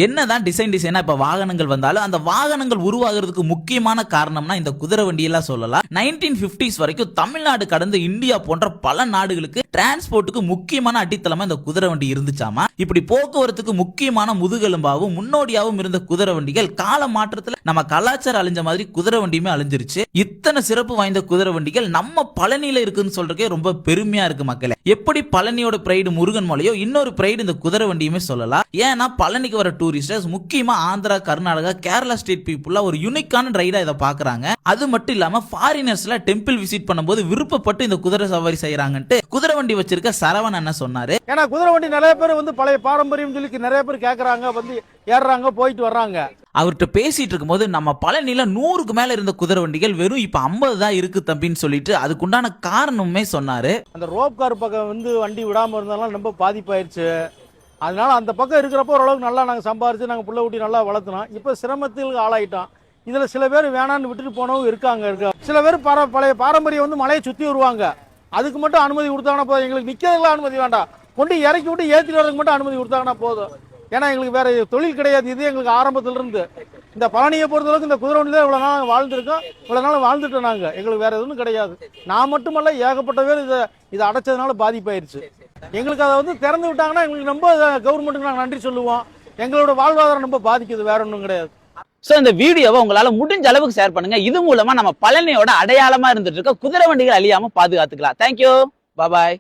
என்னதான் டிசைனா இப்ப வாகனங்கள் வந்தாலும் அந்த வாகனங்கள் உருவாகிறதுக்கு முக்கியமான காரணம்னா இந்த குதிரை வண்டியெல்லாம் சொல்லலாம். 1950s வரைக்கும் தமிழ்நாடு கடந்து இந்தியா போன்ற பல நாடுகளுக்கு டிரான்ஸ்போர்ட்டுக்கு முக்கியமான அடித்தளமா இந்த குதிரை வண்டி இருந்துச்சாமா. இப்படி போக்குவரத்துக்கு முக்கியமான முதுகெலும்பாவும் முன்னோடியாவும் இருந்த குதிரை வண்டிகள் கால மாற்றத்துல நம்ம கலாச்சாரம் அழிஞ்ச மாதிரி குதிரை வண்டியுமே அழிஞ்சிருச்சு. இத்தனை சிறப்பு வாய்ந்த குதிரை வண்டிகள் நம்ம பழனியில இருக்குன்னு சொல்றதுக்கே ரொம்ப பெருமையா இருக்கு மக்களே. எப்படி பழனியோட பிரைடு முருகன் மலையோ இன்னொரு பிரைடு இந்த குதிரை வண்டியுமே சொல்லலாம். ஏன்னா பழனிக்கு வர டூரிஸ்டர்ஸ் முக்கியமா ஆந்திரா, கர்நாடகா, கேரளா ஸ்டேட் பீப்புளா ஒரு யூனிக்கான ரைடா இதை பாக்குறாங்க. அது மட்டும் இல்லாம ஃபாரினர்ஸ்ல டெம்பிள் விசிட் பண்ணும்போது விருப்பப்பட்டு இந்த குதிரை சவாரி செய்யறாங்கன்ட்டு குதிரை வண்டி வச்சிருக்க சரவணன் என்ன சொன்னாரு. ஏன்னா குதிரை வண்டி நிறைய பேர் வந்து பழைய பாரம்பரியம் சொல்லி நிறைய பேர் கேட்கறாங்க, வந்து ஏறுறாங்க, போயிட்டு வர்றாங்க. அவர்கிட்ட பேசிட்டு இருக்கும்போது நம்ம பழனியில 100க்கு மேல இருந்த குதிரை வண்டிகள் வெறும் இப்ப 50 தான் இருக்கு தம்பின்னு சொல்லிட்டு அதுக்குண்டான காரணமுமே சொன்னாரு. அந்த ரோப் கார் பக்கம் வந்து வண்டி விடாம இருந்தாலும் ரொம்ப பாதிப்பாயிருச்சு. அதனால அந்த பக்கம் இருக்கிறப்போ ஓரளவுக்கு நல்லா நாங்கள் சம்பாரிச்சு நாங்கள் புள்ள ஊட்டி நல்லா வளர்த்துனோம். இப்போ சிரமத்துக்கு ஆளாயிட்டோம். இதில் சில பேர் வேணான்னு விட்டுட்டு போனவங்க இருக்காங்க. சில பேர் பழைய பாரம்பரியம் வந்து மலையை சுற்றி வருவாங்க. அதுக்கு மட்டும் அனுமதி கொடுத்தாங்கன்னா போதும். எங்களுக்கு நிற்கிறதுலாம் அனுமதி வேண்டாம், கொண்டு இறக்கி விட்டு ஏற்றிட்டு வரதுக்கு மட்டும் அனுமதி கொடுத்தாங்கன்னா போதும். ஏன்னா எங்களுக்கு வேற தொழில் கிடையாது. இது எங்களுக்கு ஆரம்பத்திலிருந்து இந்த பழனியை பொறுத்தளவுக்கு இந்த குதிரை வண்டியில் இவ்வளோ நாள் வாழ்ந்துருக்கோம், இவ்வளோ நாள் வாழ்ந்துட்டோம். நாங்கள் எங்களுக்கு வேற எதுவும் கிடையாது. நான் மட்டுமல்ல, ஏகப்பட்ட பேர் இதை அடைச்சதுனால பாதிப்பாயிருச்சு. எங்களுக்கு அதை வந்து திறந்து விட்டாங்கன்னா எங்களுக்கு ரொம்ப கவர்மெண்ட்டுக்கு நாங்கள் நன்றி சொல்லுவோம். எங்களோட வாழ்வாதாரம் ரொம்ப பாதிக்குது, வேற ஒன்றும் கிடையாது. சோ இந்த வீடியோவை உங்களால முடிஞ்ச அளவுக்கு ஷேர் பண்ணுங்க. இது மூலமா நம்ம பழனியோட அடையாளமா இருந்துட்டு இருக்க குதிரை வண்டிகள் அழியாம பாதுகாத்துக்கலாம். தேங்க்யூ, பாய்.